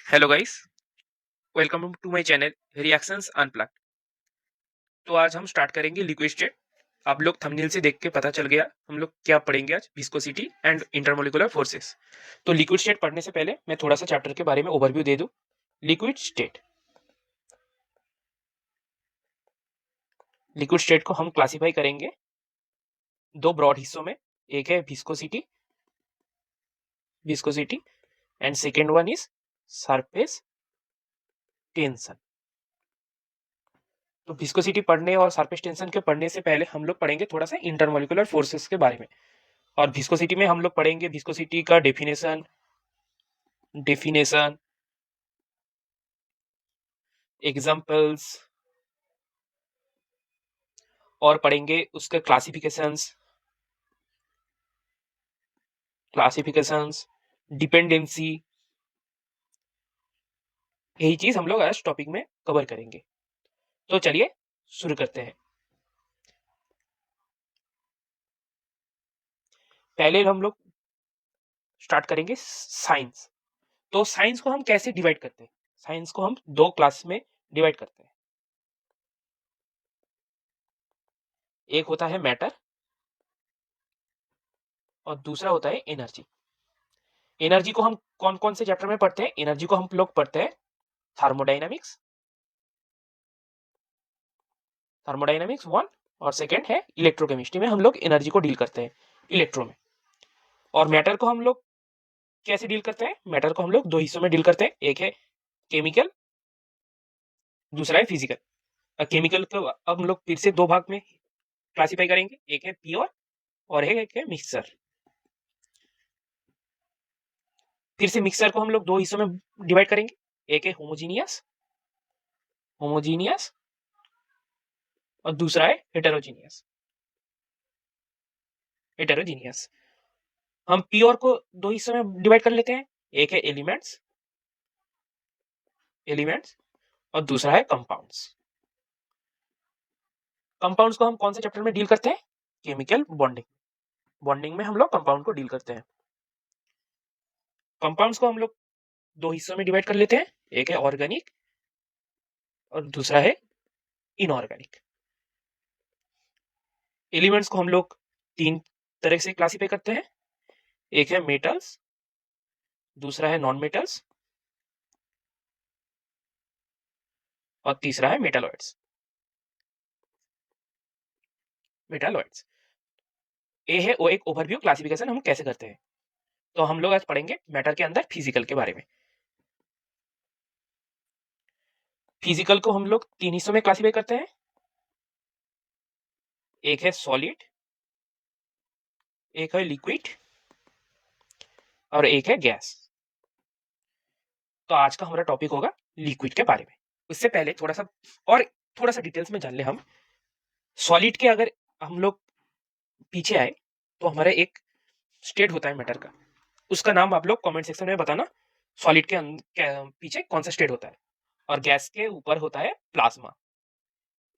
Hello guys, welcome to my channel Reactions Unplugged. तो आज हम स्टार्ट करेंगे लिक्विड स्टेट। आप लोग थंबनेल से देख के पता चल गया हम लोग क्या पढ़ेंगे आज, विस्कोसिटी एंड इंटरमोलिकुलर फोर्सेस। तो लिक्विड स्टेट पढ़ने से पहले मैं थोड़ा सा चैप्टर के बारे में ओवरव्यू दे दूं। लिक्विड स्टेट को हम क्लासिफाई करेंगे दो ब्रॉड हिस्सों में। एक है viscosity and second one is surface tension. तो विस्कोसिटी पढ़ने और सरफेस टेंशन के पढ़ने से पहले हम लोग पढ़ेंगे थोड़ा सा इंटरमोलिकुलर फोर्सेस के बारे में। और विस्कोसिटी में हम लोग पढ़ेंगे विस्कोसिटी का डेफिनेशन एग्जाम्पल्स, और पढ़ेंगे उसके क्लासिफिकेशंस, डिपेंडेंसी। यही चीज हम लोग आज टॉपिक में कवर करेंगे। तो चलिए शुरू करते हैं। पहले हम लोग स्टार्ट करेंगे साइंस। तो साइंस को हम कैसे डिवाइड करते हैं? साइंस को हम दो क्लास में डिवाइड करते हैं। एक होता है मैटर और दूसरा होता है एनर्जी। एनर्जी को हम कौन कौन से चैप्टर में पढ़ते हैं? एनर्जी को हम लोग पढ़ते हैं थर्मोडाइनमिक्स 1 और सेकेंड है इलेक्ट्रोकेमिस्ट्री में हम लोग एनर्जी को डील करते हैं इलेक्ट्रो में। और मैटर को हम लोग कैसे डील करते हैं? मैटर को हम लोग दो हिस्सों में डील करते हैं, एक है केमिकल, दूसरा है फिजिकल। केमिकल को अब हम लोग फिर से दो भाग में क्लासिफाई करेंगे, एक है प्योर और एक है मिक्सचर। फिर से मिक्सचर को हम लोग दो हिस्सों में डिवाइड करेंगे, एक है होमोजीनियस और दूसरा है हेटेरोजीनियस। हम प्योर को दो हिस्सों में डिवाइड कर लेते हैं, एक है एलिमेंट्स और दूसरा है कंपाउंड्स। कंपाउंड्स को हम कौन से चैप्टर में डील करते हैं? केमिकल बॉन्डिंग में हम लोग कंपाउंड को डील करते हैं। कंपाउंड्स को हम लोग दो हिस्सों में डिवाइड कर लेते हैं, एक है ऑर्गेनिक और दूसरा है इनऑर्गेनिक। एलिमेंट्स को हम लोग तीन तरह से क्लासिफाई करते हैं, एक है मेटल्स, दूसरा है नॉन मेटल्स और तीसरा है मेटालॉइड्स। ये है वो एक ओवरव्यू क्लासिफिकेशन हम कैसे करते हैं। तो हम लोग आज पढ़ेंगे मैटर के अंदर फिजिकल के बारे में। फिजिकल को हम लोग तीन हिस्सों में क्लासिफाई करते हैं, एक है सॉलिड, एक है लिक्विड और एक है गैस। तो आज का हमारा टॉपिक होगा लिक्विड के बारे में। उससे पहले थोड़ा सा डिटेल्स में जान ले हम। सॉलिड के अगर हम लोग पीछे आए तो हमारा एक स्टेट होता है मैटर का, उसका नाम आप लोग कमेंट सेक्शन में बताना सॉलिड के पीछे कौन सा स्टेट होता है। और गैस के ऊपर होता है प्लाज्मा।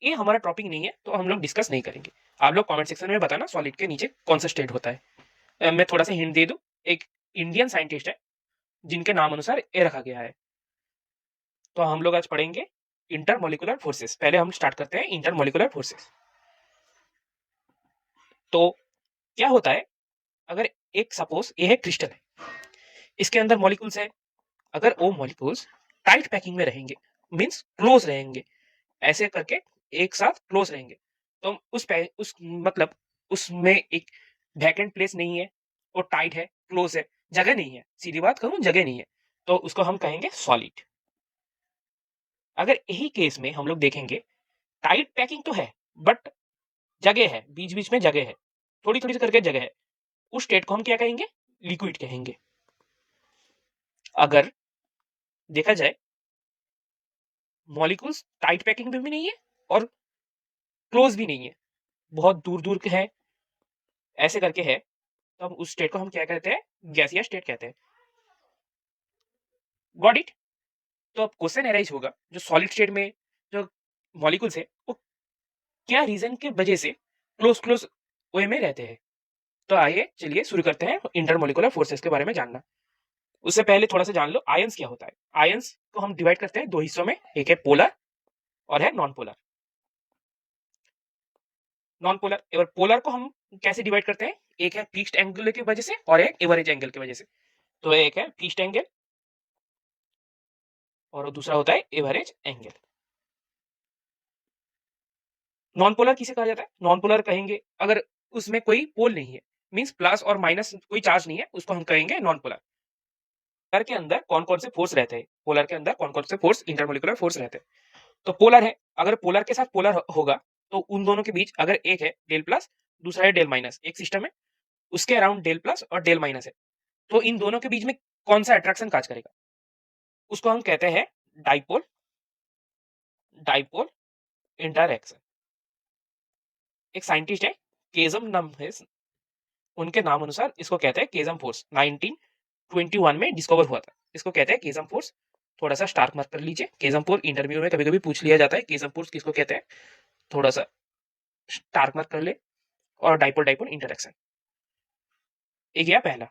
ये हमारा टॉपिक नहीं है तो हम लोग डिस्कस नहीं करेंगे। आप लोग कमेंट सेक्शन में बताना सॉलिड के नीचे कौन सा स्टेट होता है। मैं थोड़ा सा हिंट दे दूं, एक इंडियन साइंटिस्ट है जिनके नाम अनुसार ये रखा गया है। तो हम लोग आज पढ़ेंगे इंटरमोलिकुलर फोर्सेस। पहले हम स्टार्ट करते हैं इंटरमोलिकुलर फोर्सेस। तो क्या होता है, अगर एक सपोज ये है क्रिस्टल है, इसके अंदर मॉलिक्यूल्स है। अगर वो मॉलिक्यूल्स टाइट पैकिंग में रहेंगे, मींस क्लोज रहेंगे, ऐसे करके एक साथ क्लोज रहेंगे, तो उस मतलब उसमें एक वैकेंट प्लेस नहीं है, वो टाइट है, क्लोज है, जगह नहीं है, सीधी बात कहूं जगह नहीं है, तो उसको हम कहेंगे सॉलिड। अगर यही केस में हम लोग देखेंगे, टाइट पैकिंग तो है बट जगह है, बीच बीच में जगह है, थोड़ी थोड़ी सी करके जगह है, उस स्टेट को हम क्या कहेंगे? लिक्विड कहेंगे। अगर देखा जाए मॉलिक्यूल्स टाइट पैकिंग में भी नहीं है और क्लोज भी नहीं है, बहुत दूर दूर के है, ऐसे करके है, तो हम उस स्टेट को हम क्या कहते हैं? गैसियस स्टेट कहते हैं। Got it? तो अब क्वेश्चन एराइज होगा, जो सॉलिड स्टेट में जो मॉलिक्यूल्स है वो क्या रीजन के वजह से क्लोज क्लोज वे में रहते हैं। तो आइए चलिए शुरू करते हैं इंटरमोलिकुलर फोर्सेस के बारे में जानना। उससे पहले थोड़ा सा जान लो आयंस क्या होता है। आयंस को हम डिवाइड करते हैं दो हिस्सों में, एक है पोलर और है नॉन पोलर। नॉन पोलर और पोलर को हम कैसे डिवाइड करते हैं, एक है फिक्स्ड एंगल की वजह से और एक एवरेज एंगल की वजह से। तो एक है फिक्स्ड एंगल और दूसरा होता है एवरेज एंगल। नॉन पोलर किसे कहा जाता है, नॉन पोलर कहेंगे अगर उसमें कोई पोल नहीं है, मींस प्लस और माइनस कोई चार्ज नहीं है, उसको हम कहेंगे नॉन पोलर। पोलर के अंदर कौन कौन से फोर्स रहते हैं, पोलर के अंदर कौन कौन से फोर्स, इंटरमोलिकुलर फोर्स रहते हैं। तो पोलर है, अगर पोलर के साथ पोलर होगा तो उन दोनों के बीच अगर एक है डेल प्लस दूसरा है डेल माइनस, एक सिस्टम है उसके अराउंड डेल प्लस और डेल माइनस है, तो इन दोनों के बीच में कौन सा अट्रैक्शन काज करेगा, उसको हम कहते हैं डाइपोल, डाइपोल इंटरैक्शन। एक साइंटिस्ट है केजम नाम है, उनके नाम अनुसार इसको कहते हैं केजम फोर्स, 1921 में डिस्कवर हुआ था, इसको कहते हैं केजम फोर्स। थोड़ा सा स्टार्क मार्क कर लीजिए, केजम फोर्स इंटरव्यू में कभी कभी पूछ लिया जाता है केजम फोर्स किसको कहते हैं, थोड़ा सा स्टार्क मार्क कर ले। और डाइपोल डाइपोल इंटरैक्शन एक गया पहला,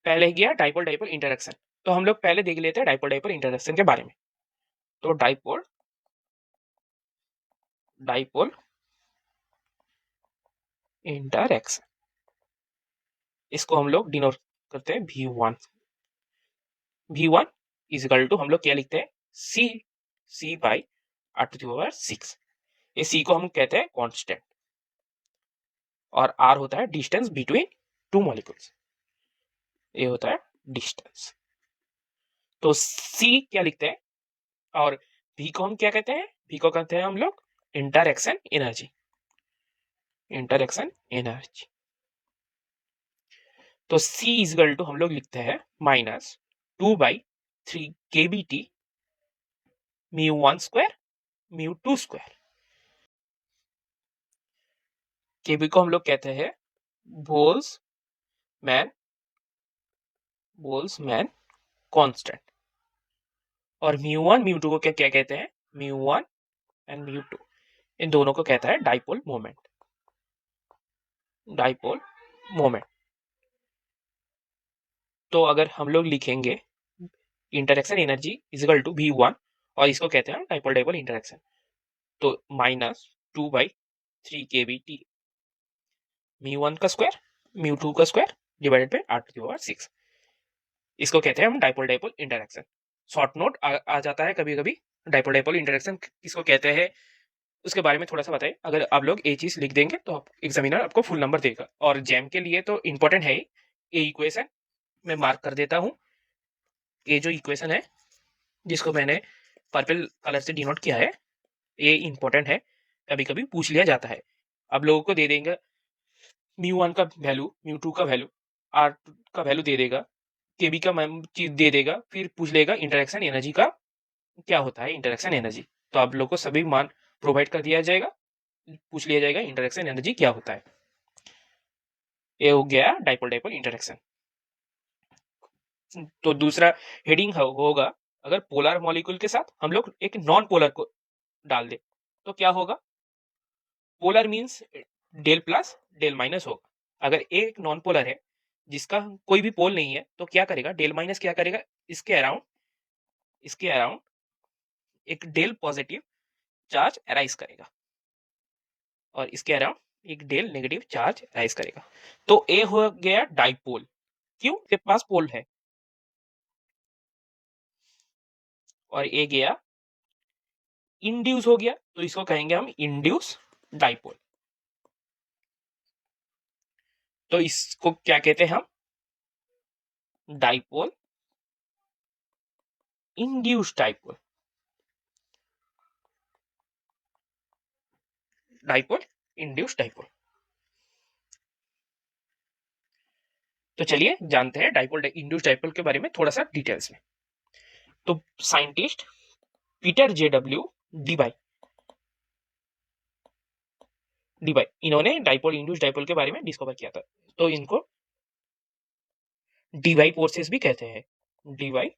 पहले गया डाइपोल डाइपोल इंटरैक्शन। तो हम लोग पहले देख लेते हैं डाइपोल डाइपोल इंटरैक्शन के बारे में। तो डाइपोल डाइपोल इंटरैक्शन, इसको हम लोग डिनोट करते हैं V1। V1 is equal to हम लोग क्या लिखते हैं, C बाई r⁶। ये C को हम कहते हैं कांस्टेंट और R होता है डिस्टेंस बिटवीन टू मॉलिक्यूल्स, ये होता है डिस्टेंस। तो C क्या लिखते हैं और V को हम क्या कहते हैं, V को कहते हैं हम लोग इंटरैक्शन एनर्जी, इंटरैक्शन एनर्जी। तो C इज इक्वल टू हम लोग लिखते हैं -2/3 kBT μ1 स्क्वायर μ2 स्क्वायर। केबी को हम लोग कहते हैं बोल्समैन कांस्टेंट और μ1 μ2 को क्या क्या कहते हैं, μ1 एंड μ2, इन दोनों को कहता है डाइपोल मोमेंट, डाइपोल मोमेंट। तो अगर हम लोग लिखेंगे interaction energy is equal to V1 और इसको कहते हैं डाइपोल डाइपोल इंटरैक्शन, तो -2/3 kBT μ1 का स्क्वायर μ2 का स्क्वायर डिवाइडेड बाय r⁶, इसको कहते हैं हम dipole dipole interaction. Short note आ जाता है कभी कभी, डाइपोल डाइपोल इंटरैक्शन किसको कहते हैं उसके बारे में थोड़ा सा बताइए। अगर आप लोग ये चीज लिख देंगे तो एग्जामिनर आपको फुल नंबर देगा, और जैम के लिए तो इंपॉर्टेंट है ये इक्वेशन, मैं मार्क कर देता हूं। ये जो इक्वेशन है जिसको मैंने पर्पल कलर से डिनोट किया है, ये इंपॉर्टेंट है, कभी कभी पूछ लिया जाता है। अब लोगों को दे देंगे μ1 का वैल्यू, μ2 का वैल्यू, r का वैल्यू दे देगा, केबी का चीज दे देगा, फिर पूछ लेगा इंटरैक्शन एनर्जी का क्या होता है, इंटरैक्शन एनर्जी। तो आप लोग को सभी मान प्रोवाइड कर दिया जाएगा, पूछ लिया जाएगा इंटरैक्शन एनर्जी क्या होता है। ये हो गया डाइपोल डाइपोल इंटरैक्शन। तो दूसरा हेडिंग होगा, अगर पोलर मॉलिक्यूल के साथ हम लोग एक नॉन पोलर को डाल दे तो क्या होगा। Polar means del plus del minus होगा, अगर एक नॉन पोलर है जिसका कोई भी पोल नहीं है तो क्या करेगा, डेल माइनस क्या करेगा, इसके अराउंड एक डेल पॉजिटिव चार्ज अराइज करेगा और इसके अराउंड एक डेल नेगेटिव चार्ज अराइज करेगा। तो ए हो गया डाइपोल, क्यों, के पास पोल है, और ए गया इंड्यूस हो गया, तो इसको कहेंगे हम इंड्यूस डाइपोल। तो इसको क्या कहते हैं हम, dipole induce dipole, dipole induce dipole. तो चलिए जानते हैं डाइपोल इंड्यूस डाइपोल के बारे में थोड़ा सा डिटेल्स में। तो साइंटिस्ट पीटर JW डीबाई इन्होंने डाइपोल इंड्यूस डाइपोल के बारे में डिस्कवर किया था, तो इनको डीवाई फोर्सेस भी कहते हैं, डीवाई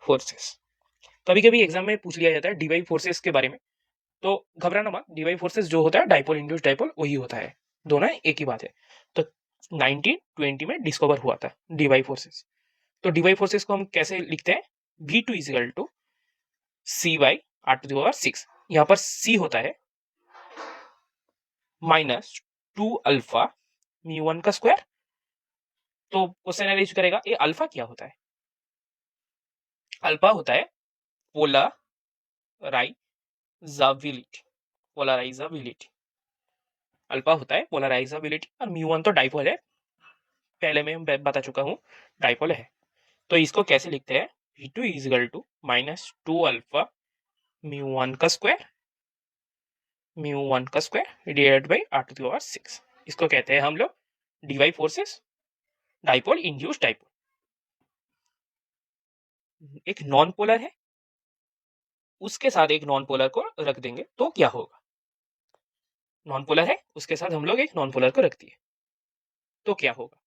फोर्सेस। कभी कभी एग्जाम में पूछ लिया जाता है डीवाई फोर्सेस के बारे में, तो घबराना मत, डीवाई फोर्सेस जो होता है डाइपोल इंड्यूस डाइपोल वही होता है, दोनों एक ही बात है। तो 1920 में डिस्कवर हुआ था डीवाई फोर्सेस। तो dy फोर्सेस को हम कैसे लिखते हैं, v2 is equal to c by r to the power 6। यहाँ पर c होता है माइनस 2 अल्फा म्यू1 का स्क्वायर। तो क्वेश्चन एनालाइज करेगा ये अल्फा क्या होता है, अल्फा होता है पोलराइजाबिलिटी, पोलराइजाबिलिटी अल्फा होता है पोलराइजाबिलिटी, और म्यू1 तो डाइपोल है, पहले मैं बता चुका हूं डाइपोल है। तो इसको कैसे लिखते हैं, v2 is equal to minus 2 alpha म्यू1 का स्क्वायर, म्यू1 का square divided by r to the power 6। इसको कहते हैं हम लोग dy forces dipole induced dipole. एक नॉन पोलर है, उसके साथ एक नॉन पोलर को रख देंगे तो क्या होगा, नॉन पोलर है उसके साथ हम लोग एक नॉन पोलर को रख दिए तो क्या होगा।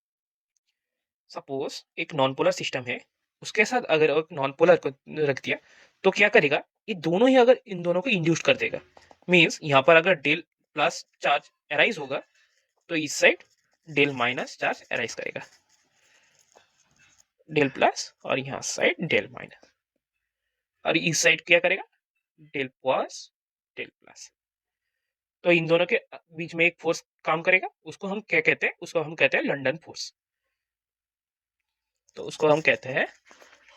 सपोज एक नॉन पोलर सिस्टम है, उसके साथ अगर एक नॉन पोलर को रख दिया तो क्या करेगा, ये दोनों ही अगर इन दोनों को इंड्यूस कर देगा, मींस यहाँ पर अगर डेल प्लस चार्ज अराइज होगा तो इस side del minus charge arise करेगा, डेल प्लस, और यहाँ साइड डेल माइनस, और इस साइड क्या करेगा, डेल प्लस डेल प्लस। तो इन दोनों के बीच में एक फोर्स काम करेगा, उसको हम क्या कहते हैं, उसको हम कहते हैं लंदन फोर्स। तो उसको हम कहते हैं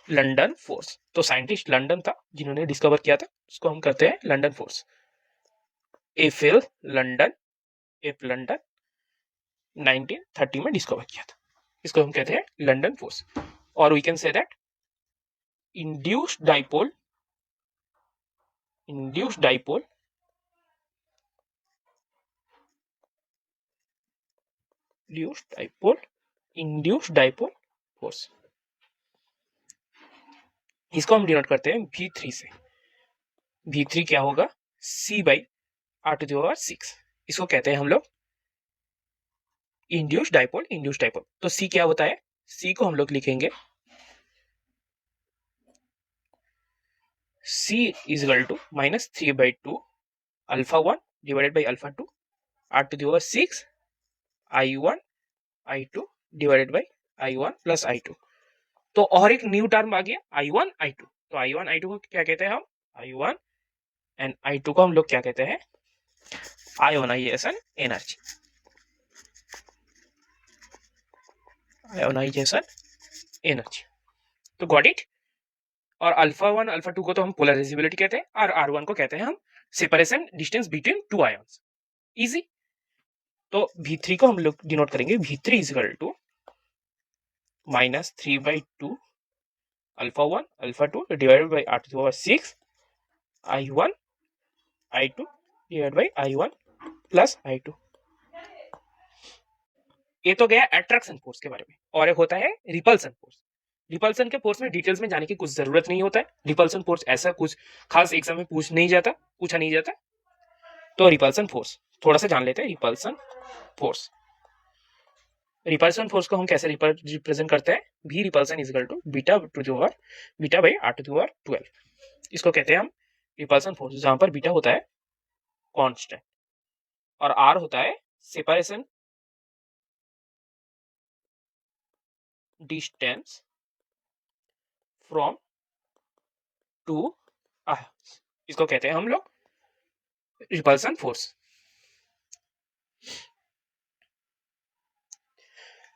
लंदन फोर्स। तो साइंटिस्ट लंदन था जिन्होंने डिस्कवर किया था, उसको हम कहते हैं लंदन फोर्स। एफिल लंदन, एफ लंदन 1930 में डिस्कवर किया था, इसको हम कहते हैं लंदन फोर्स। और we can say that induced dipole, induced dipole induced dipole force, इसको हम डिनोट करते हैं V3 से। V3 क्या होगा, C by r to the power 6। इसको कहते हैं हम लोग इंड्यूस्ड डाइपोल, इंड्यूस्ड डाइपोल। तो C क्या होता है, C को हम लोग लिखेंगे C is equal to minus 3/2 alpha 1 divided by alpha 2 r to the power 6 I1 I2 divided by I1 plus I2। तो और एक न्यू टर्म आ गया I1 I2। तो I1 I2 को क्या कहते हैं हम, I1 एंड I2 को हम लोग क्या कहते हैं, आयोनाइजेशन एनर्जी, आयोनाइजेशन एनर्जी। तो गॉट इट। और अल्फा 1 अल्फा 2 को तो हम पोलराइजेबिलिटी कहते हैं, और R1 को कहते हैं हम separation distance between two ions. Easy. तो V3 को हम लोग डिनोट करेंगे V3 is equal to minus 3/2 alpha 1 alpha 2 divided by r to the power 6 I1 I2 divided by I1 plus I2। ये तो गया अट्रैक्शन फोर्स के बारे में। और एक होता है रिपल्सन फोर्स। रिपल्सन के फोर्स में डिटेल्स में जाने की कुछ जरूरत नहीं होता है, रिपल्सन फोर्स ऐसा कुछ खास एग्जाम में पूछा नहीं जाता। तो रिपल्सन फोर्स थोड़ा सा जान लेते हैं। रिपल्सन फोर्स को हम कैसे रिप्रेजेंट करते हैं, V repulsion is equal to beta to the power beta by r to the power 12। इसको कहते हैं हम रिपल्सन फोर्स, जहां पर बीटा होता है कांस्टेंट और r होता है separation distance from two ions. इसको कहते हैं हम लोग रिपल्सन फोर्स।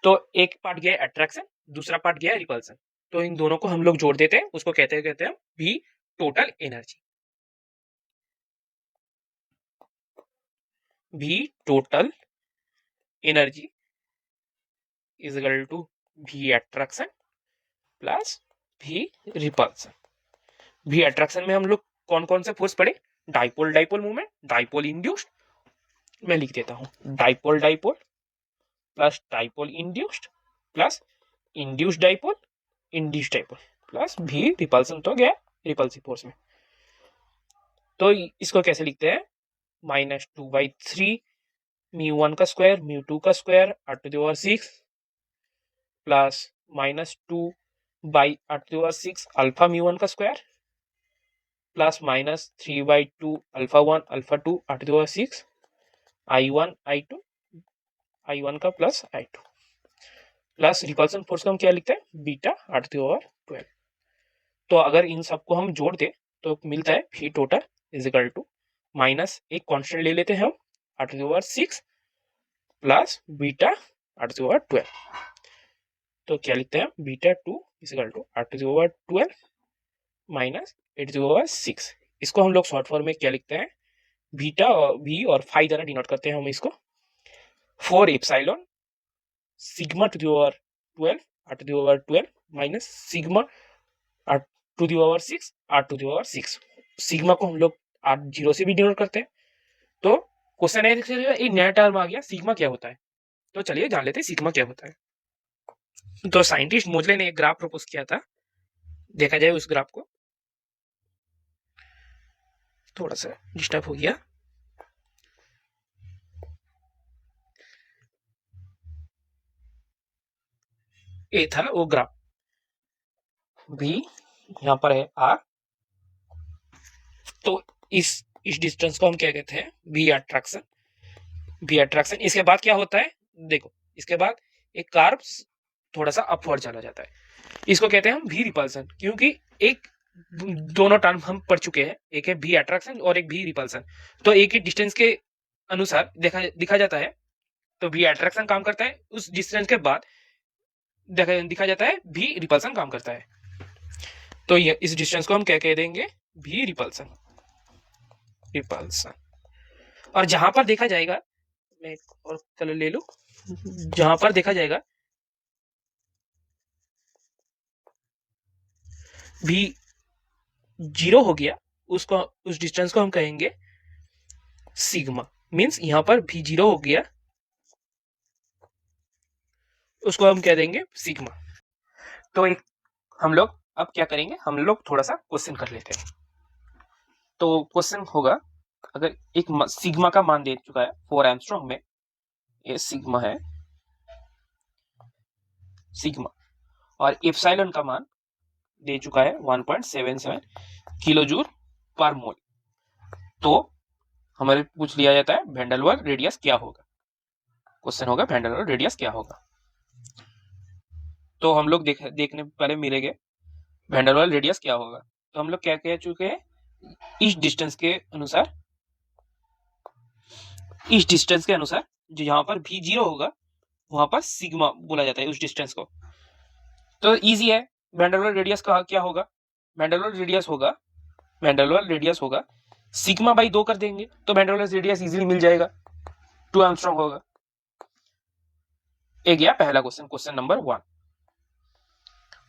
तो एक पार्ट गया अट्रैक्शन, दूसरा पार्ट गया रिपल्सन। तो इन दोनों को हम लोग जोड़ देते हैं, उसको कहते हैं V total energy. V total energy is equal to V attraction plus V repulsion. V attraction में हम लोग कौन कौन से फोर्स पढ़े, dipole dipole movement, dipole induced, मैं लिख देता हूं dipole dipole plus dipole induced plus induced dipole plus V repulsion तो गया रिपल्सिव फोर्स में। तो इसको कैसे लिखते हैं, माइनस 2/3 μ1 का स्क्वायर μ2 का square r to the power 6 plus minus 2/r to the power 6 alpha μ1 का square plus minus 3/2 alpha 1 alpha 2 r to the power 6 I1 I2 I1 का plus I2। Plus repulsion force को हम क्या लिखते हैं, beta 8/12। तो अगर इन सबको हम जोड़ दे तो मिलता है V total is equal to minus एक कांस्टेंट ले लेते हैं हम 8/6 प्लस बीटा 8/12। तो क्या लिखते हैं, beta 2 is equal to 8/12 minus 8/6। इसको हम लोग शॉर्ट फॉर्म में क्या लिखते हैं, बीटा और v और फाई द्वारा डिनोट करते हैं हम इसको 4 epsilon sigma to the power 12 8 to the power 12 minus sigma 8 to the power 6 8 to the power 6। Sigma को हम लोग 8 जीरो से भी डिनोट करते हैं। तो क्वेश्चन है एक नया टर्म आ गया, सिग्मा क्या होता है। तो चलिए जान लेते हैं सिग्मा क्या होता है। तो साइंटिस्ट मोजले ने एक ग्राफ प्रपोज किया था, देखा जाए उस ग्राफ को। थोड़ा सा डिस्टर्ब हो गया, ये था वो ग्राफ। भी यहाँ पर है आर, तो इस डिस्टेंस को हम क्या कहते हैं, भी अट्रैक्शन। भी अट्रैक्शन इसके बाद क्या होता है, देखो इसके बाद एक कार्व थोड़ा सा अपवर्ड चला जाता है, इसको कहते हैं हम भी रिपल्सन। क्योंकि एक दोनों टर्म हम पढ़ चुके हैं, एक है भी अट्रैक्शन और एक भी रिपल्सन। तो एक ही डिस्टेंस के अनुसार दिखा जाता है। तो भी अट्रैक्शन काम करता है, उस डिस्टेंस के बाद दिखा जाता है भी रिपल्सन काम करता है। तो ये इस डिस्टेंस को हम क्या कह देंगे, भी रिपल्सन। रिपल्सन। और जहां पर देखा जाएगा, मैं एक और कलर ले लूं, जहां पर देखा जाएगा भी जीरो हो गया, उसको उस डिस्टेंस को हम कहेंगे सिग्मा। मींस यहां पर भी जीरो हो गया, उसको हम कह देंगे सिग्मा। तो एक हम लोग अब क्या करेंगे, हम लोग थोड़ा सा क्वेश्चन कर लेते हैं। तो क्वेश्चन होगा, अगर एक सिग्मा का मान दे चुका है 4 एंगस्ट्रॉम में, ये सिग्मा है सिग्मा, और एप्सिलॉन का मान दे चुका है 1.77 किलो जूल पर मोल। तो हमारे पूछ लिया जाता है वैन डेर वाल्स रेडियस क्या होगा। क्वेश्चन होगा वैन डेर वाल्स रेडियस क्या होगा। तो हम लोग देखने पहले मिलेंगे वैन डेर वाल्स रेडियस क्या होगा। तो हम लोग क्या कह चुके हैं, इस डिस्टेंस के अनुसार जो यहाँ पर भी जीरो होगा वहां पर सिग्मा बोला जाता है उस डिस्टेंस को। तो इजी है, वैन डेर वाल्स रेडियस का क्या होगा, वैन डेर वाल्स रेडियस होगा सिग्मा बाई 2 कर देंगे तो van der Waals radius easily मिल जाएगा, 2 एंगस्ट्रॉम होगा। एक गया पहला क्वेश्चन, क्वेश्चन नंबर 1।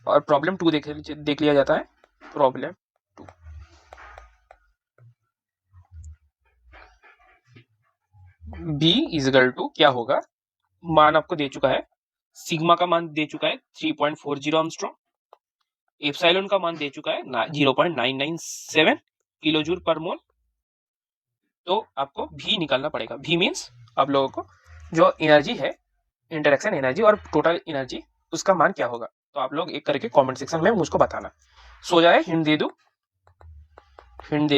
और प्रॉब्लम 2 देख लिया जाता है। Problem 2, B is equal to क्या होगा, मान आपको दे चुका है, सिग्मा का मान दे चुका है 3.40 एंगस्ट्रॉम, एप्सिलॉन का मान दे चुका है 0.997 किलो जूल पर मोल। तो आपको भी निकालना पड़ेगा। भी मींस आप लोगों को जो एनर्जी है, इंटरेक्शन एनर्जी और टोटल एनर्जी, उसका मान क्या होगा। तो आप लोग एक करके कमेंट सेक्शन में मुझको बताना। सो जाए हिंट दे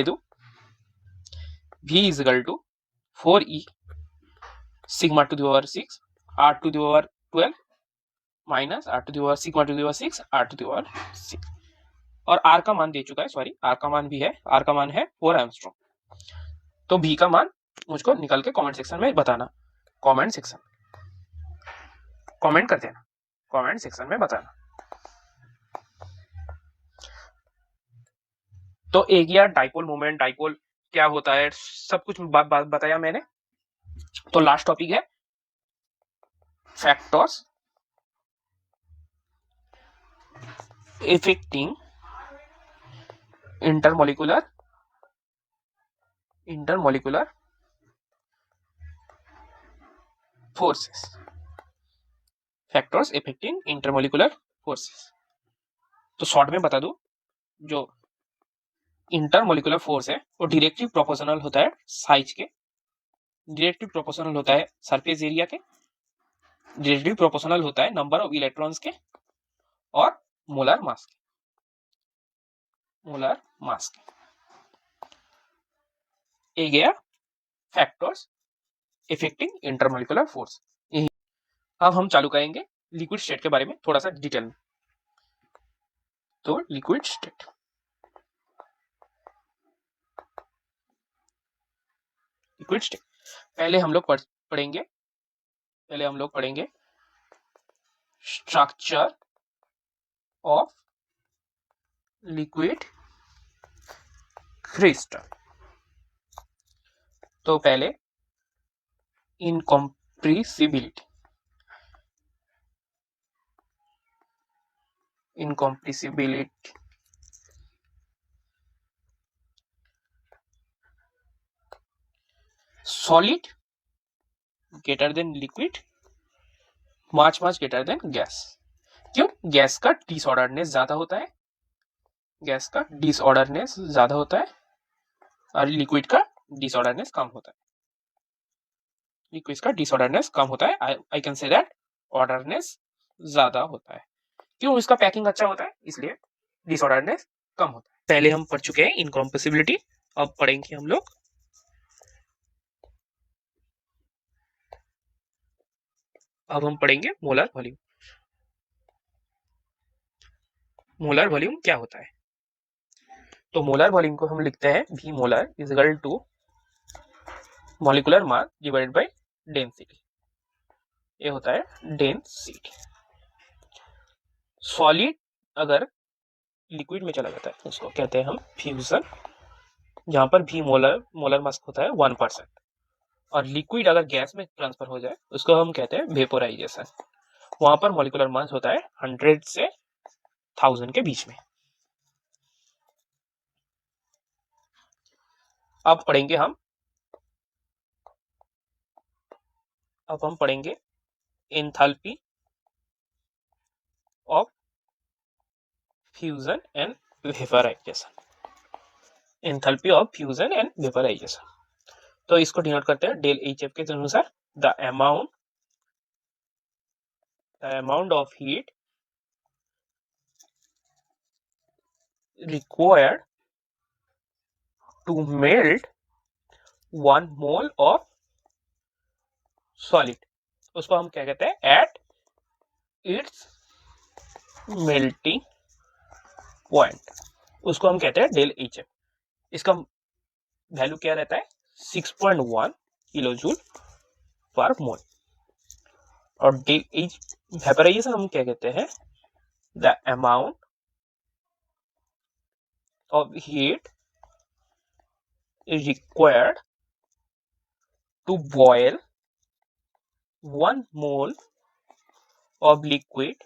दू, V is equal to 4e sigma to the power 6 r to the power 12 minus r to the power sigma to the power 6 r to the power 6। और r का मान दे चुका है, सॉरी r का मान भी है, r का मान है 4 एंगस्ट्रॉम। तो v का मान मुझको निकल के कमेंट सेक्शन में बताना। कमेंट सेक्शन कमेंट कर देना, कमेंट सेक्शन में बताना। तो एक गया डाइपोल मोमेंट, डाइपोल क्या होता है, सब कुछ बताया मैंने। तो लास्ट टॉपिक है factors affecting intermolecular forces. Factors affecting intermolecular forces. तो शॉर्ट में बता दूं, जो इंटरमोलिकुलर फोर्स है वो डायरेक्टली प्रोपोर्शनल होता है साइज के, डायरेक्टली प्रोपोर्शनल होता है सरफेस एरिया के, डायरेक्टली प्रोपोर्शनल होता है नंबर ऑफ इलेक्ट्रॉन्स के, और मोलर मास के। ये गया फैक्टर्स इफेक्टिंग इंटरमोलिकुलर फोर्स। अब हम चालू करेंगे लिक्विड स्टेट के बारे में थोड़ा सा डिटेल में। तो लिक्विड स्टेट, लिक्विड स्टेट पहले हम लोग पढ़ेंगे स्ट्रक्चर ऑफ लिक्विड क्रिस्टल। तो पहले incompressibility, solid greater than liquid, much greater than gas. क्यों? गैस का डिसऑर्डरनेस ज्यादा होता है, और लिक्विड का डिसऑर्डरनेस कम होता है। आई कैन से दैट ऑर्डरनेस ज्यादा होता है। क्यों? इसका पैकिंग अच्छा होता है, इसलिए डिसऑर्डरनेस कम होता है। पहले हम पढ़ चुके हैं इनकॉम्प्रेसिबिलिटी, अब पढ़ेंगे हम लोग मोलर वॉल्यूम। मोलर वॉल्यूम क्या होता है? तो मोलर वॉल्यूम को हम लिखते हैं V molar is equal to molecular mass divided by density. ये होता है डेंसिटी। सॉलिड अगर लिक्विड में चला जाता है उसको कहते हैं हम फ्यूजन, जहां पर V मोलर मास होता है 1%, और लिक्विड अगर गैस में ट्रांसफर हो जाए उसको हम कहते हैं वेपोराइजेशन। वहां पर मॉलिक्यूलर मास होता है 100 से 1000 के बीच में। अब हम पढ़ेंगे enthalpy of fusion and vaporisation. तो इसको डिनोट करते हैं डेल एच एफ के अनुसार, the amount of heat required to melt 1 mole of solid, उसको हम क्या कहते हैं? एट इट्स मेल्टिंग पॉइंट, उसको हम कहते हैं डेल एच एफ। इसका वैल्यू क्या रहता है? 6.1 किलो जूल पर मोल। और डेल एच वेपराइजेशन हम क्या कहते हैं? The amount of heat required to boil 1 mole of liquid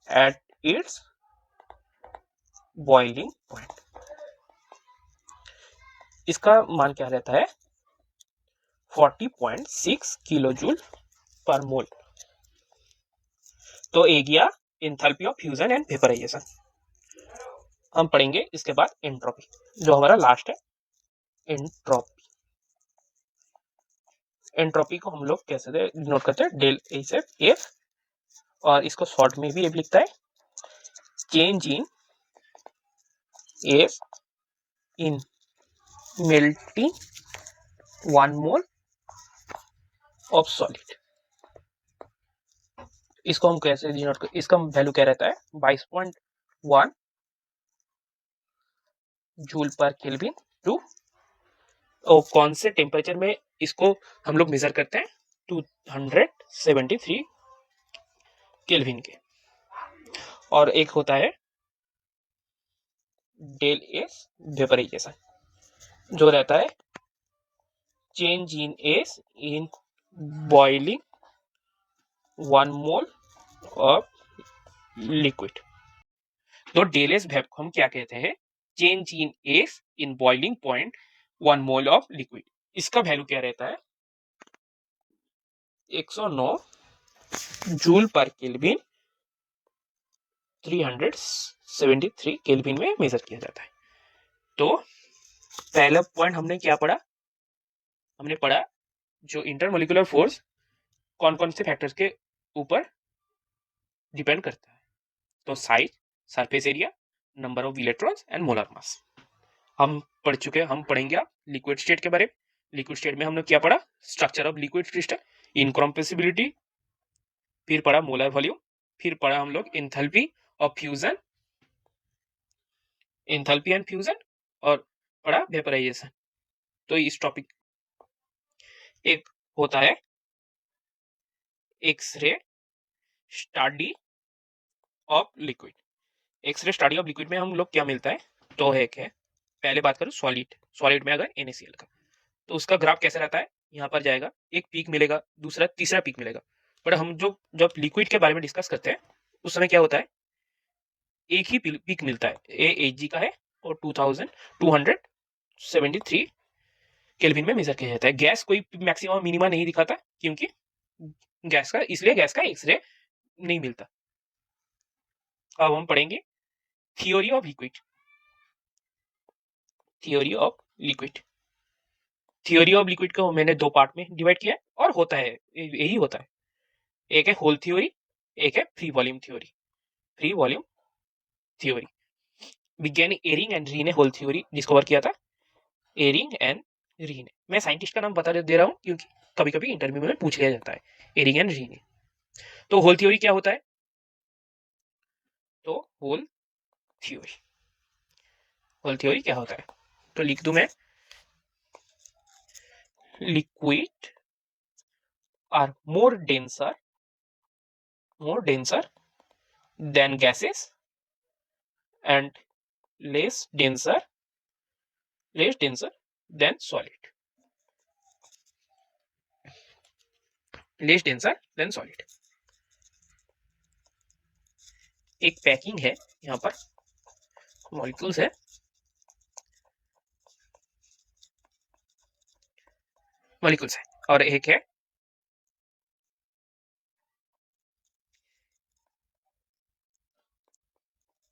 at its boiling point। इसका मान क्या रहता है? 40.6 किलो जूल पर मोल। तो ए गया enthalpy of fusion and vaporization. हम पढ़ेंगे इसके बाद एंट्रोपी, जो हमारा लास्ट है। एंट्रोपी को हम लोग कैसे नोट करते हैं? डेल एच एफ, और इसको शॉर्ट में भी एफ लिखता है, change in F in melting 1 mole of solid. इसको हम कैसे डिनोट करते? इसका वैल्यू क्या रहता है? 22.1 जूल पर केल्विन टू, और कौन से टेम्परेचर में इसको हम लोग मेजर करते हैं? 273 केल्विन के। और एक होता है डेल एस वेपराइजेशन, जो रहता है change in S in boiling 1 mole of liquid. तो डेल एस वेप को हम क्या कहते हैं? Change in S in boiling point 1 mole of liquid. इसका वैल्यू क्या रहता है? 109 जूल पर केल्विन 373 केल्विन में मेजर किया जाता है। तो पहला पॉइंट हमने क्या पढ़ा? हमने पढ़ा जो इंटरमोलिकुलर फोर्स कौन कौन से फैक्टर्स के ऊपर डिपेंड करता है। तो size, surface area, number of electrons and molar mass हम पढ़ चुके हैं। हम पढ़ेंगे आप लिक्विड स्टेट के बारे में। लिक्विड स्टेट में हमने क्या पढ़ा? Structure of liquid crystal, incompressibility, फिर पढ़ा मोलर वॉल्यूम, फिर पढ़ा हम लोग enthalpy of fusion, enthalpy and fusion, और पढ़ा वेपराइजेशन। तो इस टॉपिक एक होता है x-ray study of liquid. X-ray study of liquid में हम लोग क्या मिलता है, तो एक है, पहले बात करूं सॉलिड, सॉलिड में अगर NaCl का, तो उसका ग्राफ कैसे रहता है, यहाँ पर जाएगा, एक पीक मिलेगा, दूसरा तीसरा पीक मिलेगा। बट हम जो जब लिक्विड के बारे में डिस्कस करते हैं उस समय क्या होता है, एक ही पीक मिलता है, AHG का है और 2273 केल्विन में मेजर किया जाता है। गैस कोई मैक्सिमम मिनिमा नहीं दिखाता, क्योंकि गैस का, इसलिए गैस का एक्सरे नहीं मिलता। अब हम पढ़ेंगे theory of liquid, theory of liquid. Theory of liquid को मैंने दो पार्ट में डिवाइड किया है, और होता है यही होता है, एक है होल थ्योरी, एक है free volume theory. Free volume theory विज्ञानी एरिंग एंड री ने होल थ्योरी डिस्कवर किया था, एरिंग एंड री ने। मैं साइंटिस्ट का नाम बता दे रहा हूं क्योंकि कभी कभी इंटरव्यू में पूछ लिया जाता है, एरिंग एंड री ने। तो होल थ्योरी क्या होता है, तो होल थ्योरी, होल थ्योरी क्या होता है, तो लिख दूं मैं, liquid are more denser than gases and less denser than solid, less denser than solid। एक पैकिंग है, यहाँ पर मॉलिक्यूल्स है, मॉलिक्यूल्स है, और एक है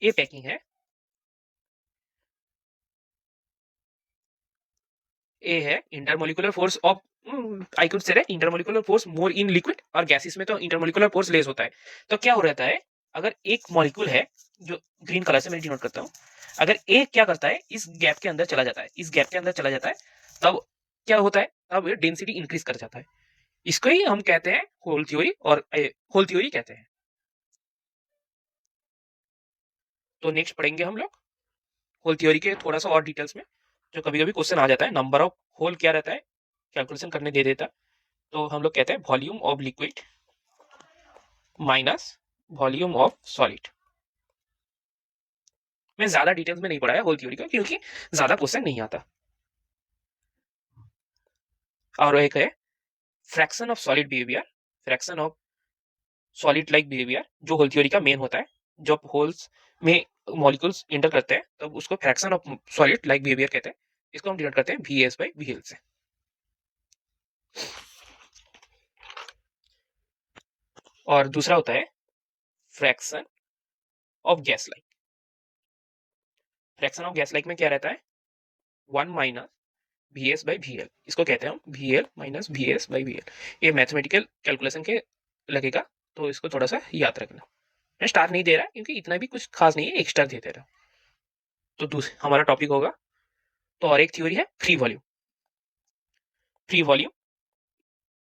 ये पैकिंग है, ए है intermolecular force of, I could say intermolecular force more in liquid, और गैसेस में तो इंटरमोलिकुलर फोर्स लेस होता है। तो क्या हो रहता है, अगर एक मॉलिक्यूल है जो ग्रीन कलर से मैं डिनोट करता हूं, अगर एक क्या करता है, इस गैप के अंदर चला जाता है, इस गैप के अंदर चला जाता है, तब क्या होता है, तब डेंसिटी इंक्रीज कर जाता है। इसको ही हम कहते हैं होल थ्योरी, और होल थ्योरी कहते हैं। तो नेक्स्ट पढ़ेंगे हम लोग होल थ्योरी के थोड़ा सा और डिटेल्स में, जो कभी कभी क्वेश्चन आ जाता है, नंबर ऑफ होल क्या रहता है, कैलकुलेशन करने दे देता, तो हम लोग कहते हैं volume of liquid minus volume of solid. मैं ज्यादा डिटेल्स में नहीं पढ़ाया होल थ्योरी का, क्योंकि ज्यादा क्वेश्चन नहीं आता। और एक है fraction of solid behaviour, fraction of solid like behaviour, जो होल थ्योरी का मेन होता है। जब होल्स में मॉलिक्यूल्स इंटर करते हैं तब उसको fraction of solid like behaviour कहते हैं। इसको हम डिनोट करते हैं VS/VL से। और दूसरा होता है fraction of gas like. Fraction of gas like में क्या रहता है, 1 माइनस VS/VL, इसको कहते हैं हम VL माइनस VS/VL। ये मैथमेटिकल कैलकुलेशन के लगेगा, तो इसको थोड़ा सा याद रखना। मैं स्टार नहीं दे रहा क्योंकि इतना भी कुछ खास नहीं है, एक स्टार दे रहा। तो हमारा टॉपिक होगा, तो और एक थ्योरी है फ्री वॉल्यूम। फ्री वॉल्यूम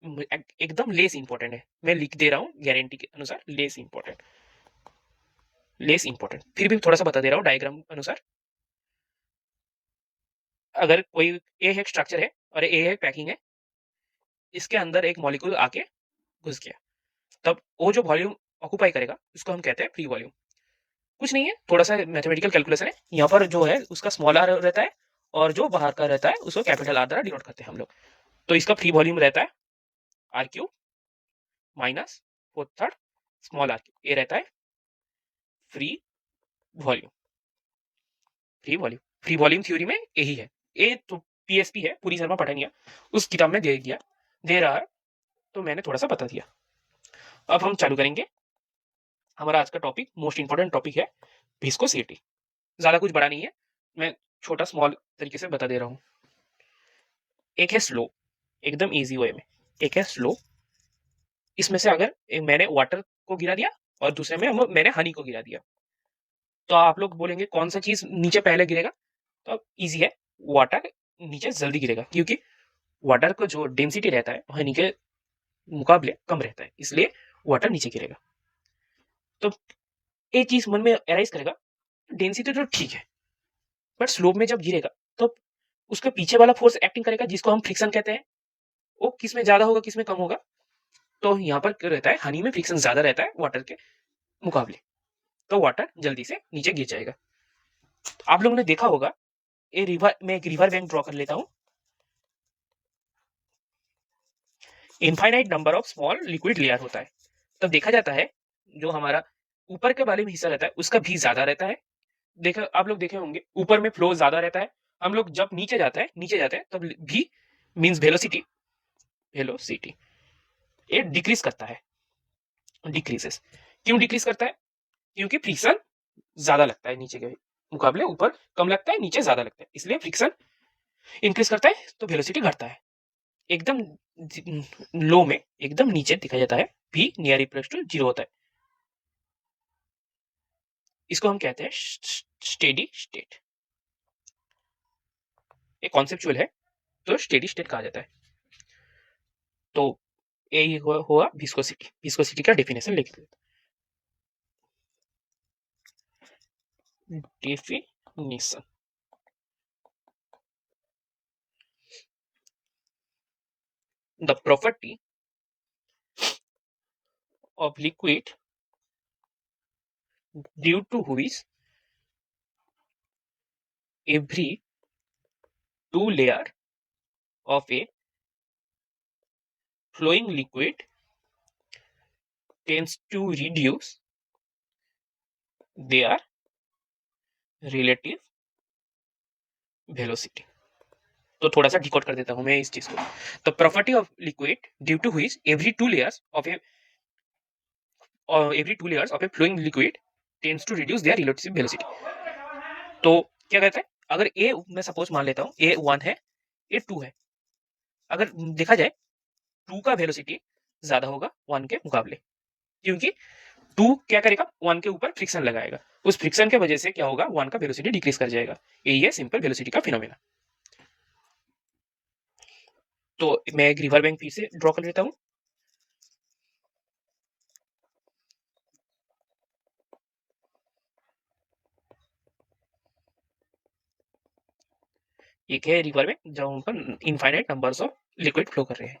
एकदम लेस इंपॉर्टेंट है, मैं लिख दे रहा हूं गारंटी के अनुसार, लेस इंपॉर्टेंट, लेस इंपॉर्टेंट, फिर भी थोड़ा सा बता दे रहा हूं डायग्राम अनुसार। अगर कोई ए है स्ट्रक्चर है और ए है पैकिंग है, इसके अंदर एक मॉलिक्यूल आके घुस गया, तब वो जो वॉल्यूम ऑक्यूपाई करेगा उसको हम कहते हैं फ्री वॉल्यूम। कुछ नहीं है, थोड़ा सा मैथमेटिकल कैलकुलेशन है। यहाँ पर जो है उसका स्मॉल आर रहता है, और जो बाहर का रहता है उसको कैपिटल आर द्वारा डिनोट करते हैं हम लोग। तो इसका फ्री वॉल्यूम रहता है R³ माइनस 4/3 स्मॉल r³, ये रहता है free volume. Free volume, free volume theory में यही है। ये तो PSP है, पूरी शर्मा पठानिया, उस किताब में दे रहा है, तो मैंने थोड़ा सा बता दिया। अब हम चालू करेंगे हमारा आज का टॉपिक, मोस्ट इंपॉर्टेंट टॉपिक है विस्कोसिटी। ज्यादा कुछ बड़ा नहीं है, मैं छोटा स्मॉल तरीके से बता दे रहा हूं। एक है स्लो, एकदम इजी वे में, एक है स्लो। इसमें से अगर मैंने वाटर को गिरा दिया और दूसरे में मैंने हनी को गिरा दिया, तो आप लोग बोलेंगे कौन सा चीज नीचे पहले गिरेगा, तो इजी है, वाटर नीचे जल्दी गिरेगा, क्योंकि वाटर का जो डेंसिटी रहता है हनी के मुकाबले कम रहता है, इसलिए वाटर नीचे गिरेगा। तो एक चीज मन में अराइज करेगा, डेंसिटी तो ठीक है, बट स्लोप में जब गिरेगा तो उसके पीछे वाला फोर्स एक्टिंग करेगा जिसको हम फ्रिक्शन कहते हैं, वो किस में ज्यादा होगा किस में कम होगा। तो यहाँ पर क्या रहता है, हनी में फ्रिक्शन ज्यादा रहता है वाटर के मुकाबले, तो वाटर जल्दी से नीचे गिर जाएगा। तो आप लोगों ने देखा होगा, ये रिवर, मैं एक रिवर बैंक ड्रॉ कर लेता हूं। Infinite number of small liquid layer होता है, तब देखा जाता है जो हमारा ऊपर के वाले में हिस्सा रहता है उसका भी ज्यादा रहता है। देखा, आप लोग देखे होंगे ऊपर में फ्लो ज्यादा रहता है, हम लोग जब नीचे जाते हैं तब भी मींस वेलोसिटी ये डिक्रीज करता है, डिक्रीजेस। क्यों डिक्रीज करता है? क्योंकि फ्रिक्शन ज्यादा लगता है नीचे के मुकाबले, ऊपर कम लगता है नीचे ज्यादा लगता है, इसलिए फ्रिक्शन इंक्रीज करता है तो वेलोसिटी घटता है। एकदम लो में एकदम नीचे दिखा जाता है v नियर इक्वल्स टू 0 होता है, इसको हम कहते हैं स्टेडी स्टेट। एक कॉन्सेप्चुअल है तो स्टेडी स्टेट कहा जाता है। तो यही हुआ विस्कोसिटी। विस्कोसिटी का डेफिनेशन लिख देते definition. The property of liquid due to which every two layer of a flowing liquid tends to reduce their relative velocity। तो थोड़ा सा डिकोड कर देता हूं मैं इस चीज को। तो property of liquid due to which every two layers of a flowing liquid tends to reduce their relative velocity. तो क्या कहता है, अगर ए मैं सपोज मान लेता हूं ए 1 है, ए 2 है, अगर देखा जाए 2 का वेलोसिटी ज्यादा होगा 1 के मुकाबले, क्योंकि 2 क्या करेगा 1 के ऊपर फ्रिक्शन लगाएगा, उस फ्रिक्शन के वजह से क्या होगा 1 का वेलोसिटी डिक्रीज कर जाएगा। यही है सिंपल वेलोसिटी का फिनोमेना। तो मैं एक रिवर बैंक फिर से ड्रॉ कर लेता हूं। एक है रिवर बैंक जहां पर infinite numbers of liquid flow कर रहे हैं।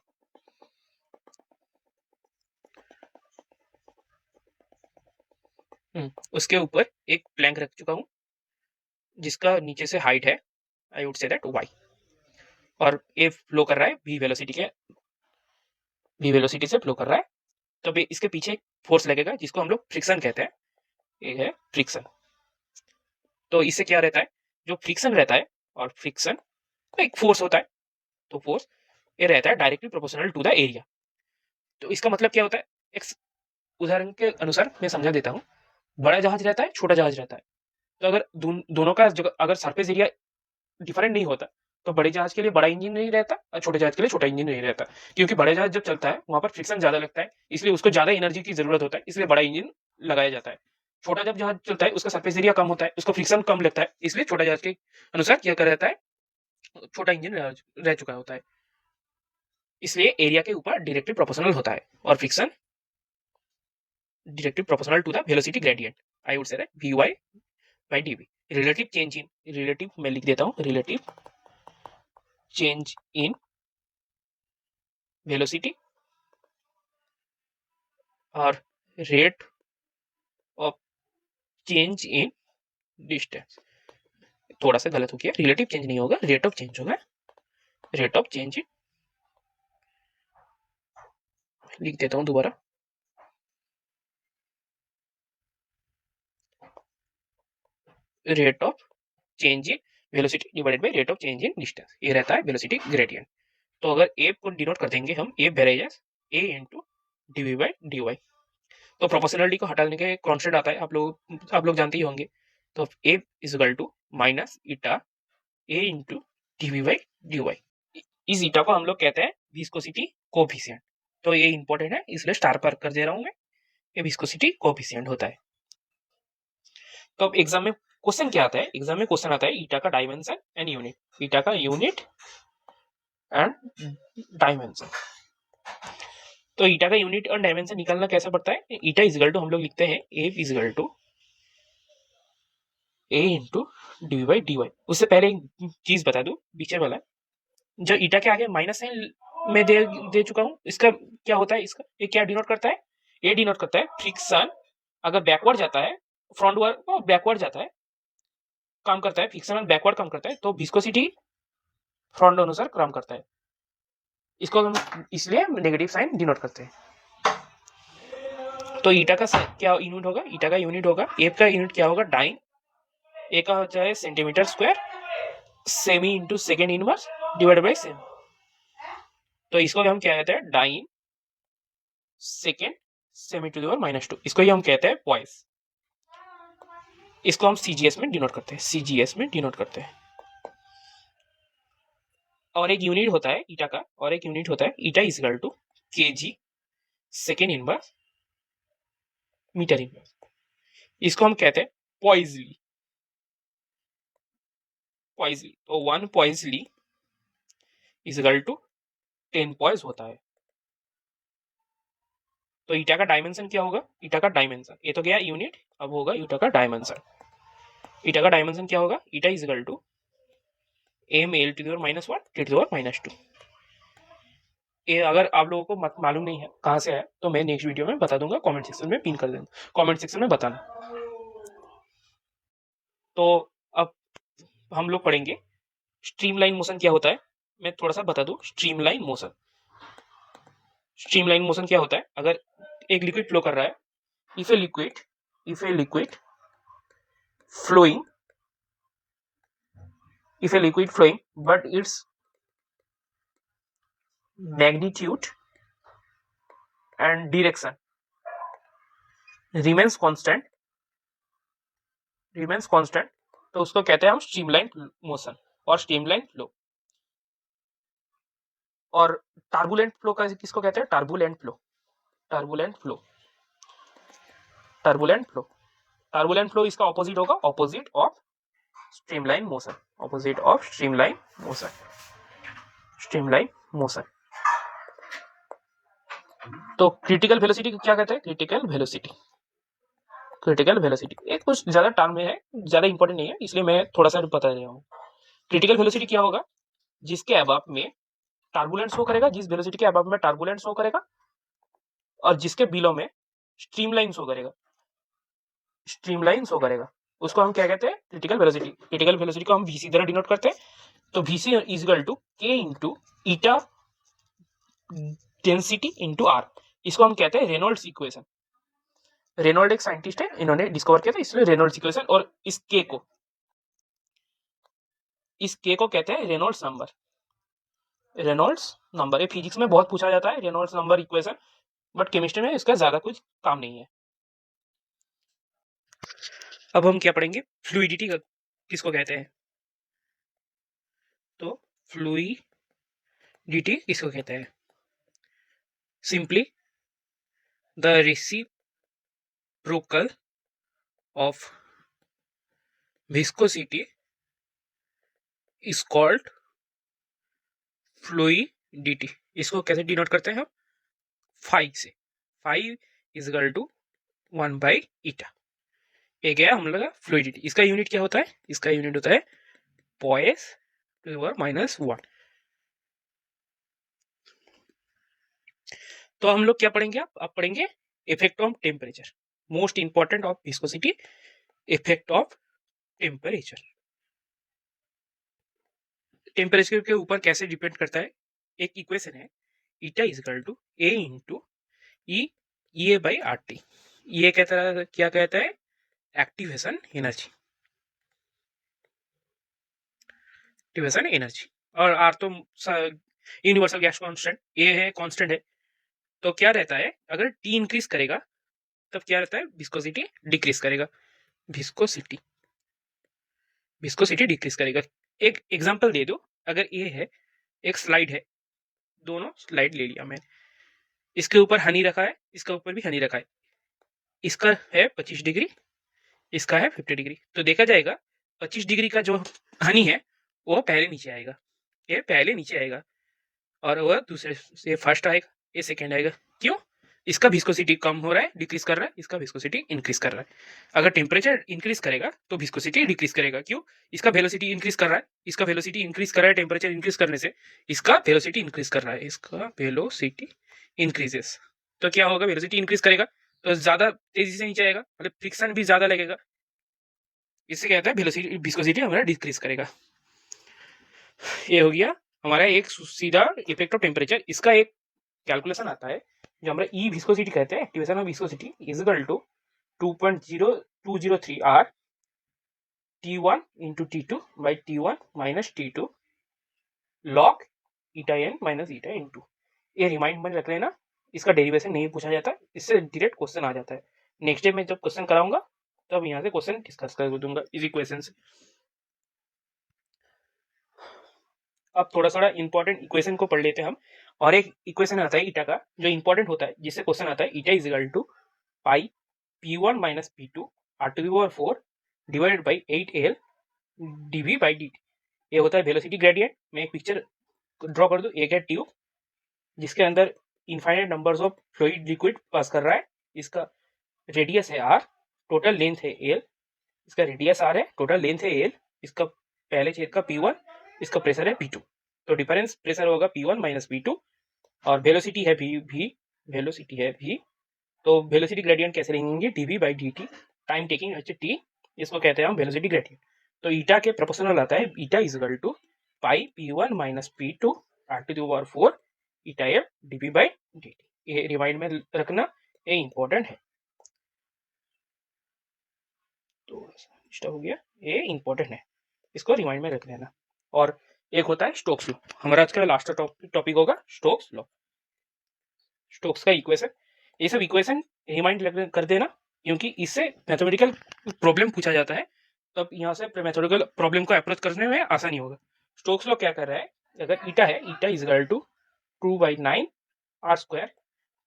उसके ऊपर एक प्लैंक रख चुका हूं जिसका नीचे से हाइट है आई वुड से दैट y, और ये फ्लो कर रहा है v वेलोसिटी से फ्लो कर रहा है। तो इसके पीछे एक फोर्स लगेगा जिसको हम लोग फ्रिक्शन कहते हैं, ये है फ्रिक्शन। तो इससे क्या रहता है, जो फ्रिक्शन रहता है और फ्रिक्शन एक फोर्स होता है, तो फोर्स ये रहता है directly proportional to the area. तो इसका मतलब क्या होता है, एक उदाहरण के अनुसार मैं समझा देता हूँ। बड़ा जहाज रहता है, छोटा जहाज रहता है, तो अगर दोनों का अगर सरफेस एरिया डिफरेंट नहीं होता तो बड़े जहाज के लिए बड़ा इंजन नहीं रहता और छोटे जहाज के लिए छोटा इंजन नहीं रहता, क्योंकि बड़े जहाज जब चलता है वहां पर फ्रिक्शन ज्यादा लगता है, इसलिए उसको ज्यादा एनर्जी की जरूरत होता है, इसलिए बड़ा इंजन लगाया जाता है। छोटा जब जहाज चलता है उसका सरफेस एरिया कम होता है, उसको फ्रिक्शन कम लगता है, इसलिए छोटा जहाज के अनुसार क्या कर रहता है, छोटा इंजन रह चुका होता है, इसलिए एरिया के ऊपर डायरेक्टली प्रोपोर्शनल होता है और friction directly proportional to the velocity gradient. I would say that vy by dv। Relative change in, relative मैं लिख देता हूं, रिलेटिव चेंज इन वेलोसिटी और rate of change in distance. थोड़ा सा गलत हो गया, रिलेटिव चेंज नहीं होगा, रेट ऑफ चेंज होगा, रेट ऑफ चेंज इन, लिख देता हूं दोबारा, rate of change in velocity divided by rate of change in distance, ये रहता है वेलोसिटी ग्रेडियंट। तो अगर ए को डिनोट कर देंगे हम, a varies a into dv by dy। तो प्रोपोर्शनलिटी को हटाने के कांस्टेंट आता है, आप लोग जानते ही होंगे। तो a is equal to minus eta a into dv by dy। इस ईटा को हम लोग कहते हैं विस्कोसिटी कोएफिशिएंट। तो ये इंपॉर्टेंट है, इसलिए स्टार पर कर दे रहा हूं मैं, ये विस्कोसिटी कोएफिशिएंट होता है। तो अब एग्जाम में क्वेश्चन क्या आता है, एग्जाम में क्वेश्चन आता है ईटा का डायमेंशन एंड यूनिट, ईटा का यूनिट एंड डायमेंशन। तो ईटा का यूनिट और डायमेंशन निकालना कैसे पड़ता है? ईटा इजिकल टू हम लोग लिखते हैं a is equal to A into d by d y. उससे पहले एक चीज बता दूं पीछे वाला, जो ईटा के आगे माइनस साइन में दे चुका हूं, इसका क्या होता है? इसका ये क्या डिनोट करता है? ये डिनोट करता है फ्रिक्शन। अगर बैकवर्ड जाता है, फ्रंट वर्ड बैकवर्ड जाता है, काम करता है, फ्रिक्शन बैकवर्ड काम करता है, तो विस्कोसिटी फ्रंट अनुसार काम करता है। इसको हम इसलिए नेगेटिव साइन डिनोट करते हैं। तो ईटा का क्या यूनिट होगा? ईटा का यूनिट होगा, ए का यूनिट क्या होगा? डाइन। ए का हो जाए centimetre square, semi into second inverse divided by semi. तो इसको हम क्या कहते हैं? Dyne second semi to the power -2। इसको ही हम कहते हैं पॉइस। इसको हम सीजीएस में डिनोट करते हैं, सीजीएस में डिनोट करते हैं। और एक यूनिट होता है ईटा का, और एक यूनिट होता है eta equal to kg second inverse metre inverse. इसको हम कहते हैं पॉइजली। पॉइजली तो 1 पॉइजली इक्वल टू 10 पॉइज होता है। तो ईटा का डायमेंशन क्या होगा? ईटा का डायमेंशन, ये तो गया यूनिट, अब होगा ईटा का डायमेंशन। ईटा का डायमेंशन क्या होगा? Eta equal to M L to the power -1 T to the power -2। ये अगर आप लोगों को मालूम नहीं है कहां से है, तो मैं नेक्स्ट वीडियो में बता दूंगा, कमेंट सेक्शन में पिन कर देना, कमेंट सेक्शन में बताना। तो अब हम लोग पढ़ेंगे स्ट्रीमलाइन मोशन क्या होता है। मैं थोड़ा सा बता दूं स्ट्रीमलाइन मोशन। स्ट्रीमलाइन मोशन क्या होता है? अगर एक लिक्विड फ्लो कर रहा है, if a liquid flowing but its magnitude and direction remains constant, तो उसको कहते हैं हम स्ट्रीमलाइन मोशन और स्ट्रीमलाइन फ्लो। और टर्बुलेंट फ्लो का किसको कहते हैं? टर्बुलेंट फ्लो इसका ऑपोजिट होगा, ऑपोजिट ऑफ स्ट्रीमलाइन मोशन। तो क्रिटिकल वेलोसिटी क्या कहते हैं? क्रिटिकल वेलोसिटी एक कुछ ज्यादा टर्म में है, ज्यादा इंपॉर्टेंट नहीं है, इसलिए मैं थोड़ा सा बता रहा हूँ। क्रिटिकल वेलोसिटी क्या होगा? जिसके अबव में टर्बुलेंस शो करेगा, जिस वेलोसिटी के अबव में टर्बुलेंस शो करेगा, और जिसके बिलो में स्ट्रीमलाइन शो करेगा, उसको हम क्या कहते हैं? Critical velocity. क्रिटिकल वेलोसिटी को हम वीसी द्वारा डिनोट करते हैं। तो VC is equal to K into eta density into R. इसको हम कहते हैं रेनॉल्ड्स इक्वेशन। रेनॉल्ड एक साइंटिस्ट है, इन्होंने डिस्कवर किया था, इसलिए रेनॉल्ड्स इक्वेशन। और इस के को कहते हैं रेनॉल्ड्स नंबर। ये फिजिक्स में बहुत पूछा जाता है Reynolds number equation, but chemistry में इसका ज्यादा कुछ काम नहीं है। अब हम क्या पढ़ेंगे? फ्लूइडिटी किसको कहते हैं? तो फ्लूइडिटी किसको कहते हैं? Simply the reciprocal of viscosity is called fluidity. इसको कैसे डिनोट करते हैं हम? 5 से। 5 is equal to 1 by eta. ये गया हम लोग फ्लूइडिटी। इसका यूनिट क्या होता है? इसका यूनिट होता है पॉइस टू द पावर -1। तो हम लोग क्या पढ़ेंगे? अब पढ़ेंगे effect of temperature. Most important of viscosity, effect of temperature. Temperature के ऊपर कैसे डिपेंड करता है? एक इक्वेशन है, eta is equal to A into E A by R T. ये क्या कहता है? Activation energy. और आर तो यूनिवर्सल गैस कांस्टेंट, ए है कांस्टेंट है। तो क्या रहता है? अगर टी इंक्रीज करेगा तब क्या रहता है? विस्कोसिटी डिक्रीज करेगा। विस्कोसिटी डिक्रीज करेगा। एक एग्जांपल दे दो। अगर ए है, एक स्लाइड है, दोनों स्लाइड ले लिया मैंने, इसके ऊपर हनी रखा है, इसके ऊपर भी हनी रखा है। इसका है 25 डिग्री, इसका है 50 डिग्री। तो देखा जाएगा 25 डिग्री का जो हनी है वो पहले नीचे आएगा, ये पहले नीचे आएगा, और वह दूसरे से फर्स्ट आएगा। ए सेकेंड आएगा। क्यों? इसका विस्कोसिटी कम हो रहा है, डिक्रीज कर रहा है, इसका विस्कोसिटी इंक्रीज कर रहा है। अगर टेम्परेचर इंक्रीज करेगा तो विस्कोसिटी डिक्रीज करेगा। क्यों? इसका वेलोसिटी इंक्रीज कर रहा है, इसका वेलोसिटी इंक्रीज कर रहा है, टेम्परेचर इंक्रीज करने से इसका वेलोसिटी इंक्रीज कर रहा है, इसका वेलोसिटी इंक्रीजेस। तो क्या होगा? वेलोसिटी इंक्रीज करेगा तो ज्यादा तेजी से नीचे आएगा, मतलब फ्रिक्शन भी ज्यादा लगेगा। इससे क्या होता है? वेलोसिटी विस्कोसिटी हमारा डिक्रीज करेगा। ये हो गया हमारा एक सीधा इफेक्ट ऑफ टेम्परेचर। इसका एक कैलकुलेशन आता है जो हमारा ई विस्कोसिटी कहते हैं, activation of viscosity is equal to 2.0203 R T1 into T2 by T1 minus T2 log eta n minus eta n2। ये रिमाइंड में रख लेना, इसका डेरिवेशन नहीं पूछा जाता, इससे डायरेक्ट क्वेश्चन आ जाता है। नेक्स्ट डे में जब क्वेश्चन कराऊंगा तब यहाँ से क्वेश्चन डिस्कस कर दूंगा इस इक्वेशन से। अब थोड़ा थोड़ा इंपॉर्टेंट इक्वेशन को पढ़ लेते हैं हम। और एक इक्वेशन आता है ईटा का जो इंपॉर्टेंट होता है, जिससे क्वेश्चन आता है eta is equal to pi P1 minus P2 R to the power 4 divided by 8L dV by dt। ये होता है वेलोसिटी ग्रेडियंट। मैं एक पिक्चर ड्रॉ कर दूं। एक है ट्यूब जिसके अंदर infinite numbers of fluid liquid pass कर रहा है। इसका रेडियस है r, टोटल लेंथ है l। इसका रेडियस r है, टोटल लेंथ है l। इसका पहले छेद का P1, इसका प्रेशर है P2। तो डिफरेंस प्रेशर होगा P1 माइनस P2 और वेलोसिटी है v, वेलोसिटी है v। तो वेलोसिटी ग्रेडियंट कैसे लिखेंगे? dv by dt, time taking t, इसको कहते हैं हम वेलोसिटी ग्रेडियंट। तो ईटा के प्रोपोर्शनल आता है eta is equal to pi P1 minus P2 R to the power 4 eta l dv by dt। ये रिमाइंड में रखना, ये इंपॉर्टेंट है। तो स्टॉप हो गया, ये इंपॉर्टेंट है, इसको रिमाइंड में रख लेना। और एक होता है स्टोक्स लॉ। हमारा आज का लास्ट टॉपिक होगा स्टोक्स लॉ, स्टोक्स का इक्वेशन। ये सब इक्वेशन रिमाइंड कर देना, क्योंकि इससे मैथमेटिकल प्रॉब्लम पूछा जाता है, तब यहाँ से मैथमेटिकल प्रॉब्लम को अप्रोच करने में आसानी होगा। स्टोक्स लॉ क्या कर रहा है? अगर ईटा है, eta is equal to 2/9 R square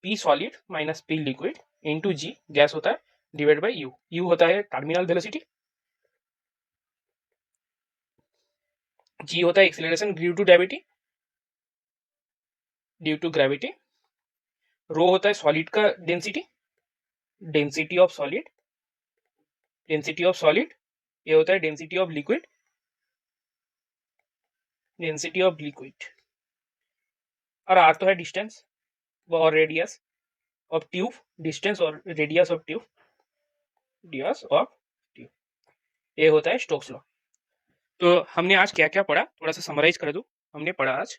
P solid minus P liquid into G gas होता है डिवाइड बाई U। U होता है टर्मिनल वेलोसिटी, G होता है एक्सीलरेशन ड्यू टू ग्रेविटी, रो होता है सॉलिड का density, density of solid, density of solid. ये होता है density of liquid, density of liquid. और आर तो है डिस्टेंस और रेडियस ऑफ ट्यूब, डिस्टेंस और radius of tube, radius of tube. ये होता है स्टोक्स लॉ। तो हमने आज क्या क्या पढ़ा, थोड़ा सा समराइज कर दूं। हमने पढ़ा आज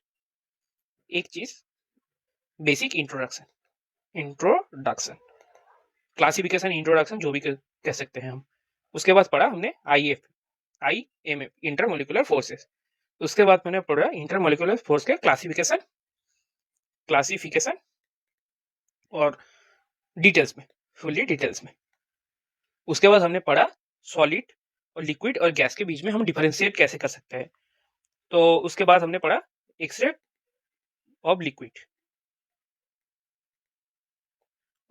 एक चीज, बेसिक इंट्रोडक्शन, क्लासिफिकेशन, इंट्रोडक्शन जो भी कह सकते हैं हम। उसके बाद पढ़ा हमने IMF, इंटरमोलिकुलर फोर्सेस। उसके बाद मैंने पढ़ा इंटरमोलिकुलर फोर्स के क्लासिफिकेशन और डिटेल्स में, फुल्ली डिटेल्स में। उसके बाद हमने पढ़ा सॉलिड और लिक्विड और गैस के बीच में हम डिफरेंशिएट कैसे कर सकते हैं। तो उसके बाद हमने पढ़ा एक्सरे ऑफ लिक्विड।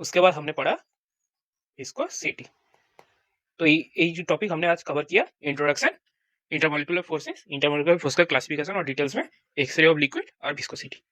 उसके बाद हमने पढ़ा इसको सीटी। तो ये जो टॉपिक हमने आज कवर किया, introduction, intermolecular forces, intermolecular force का क्लासिफिकेशन और डिटेल्स में एक्सरे ऑफ लिक्विड और विस्कोसिटी।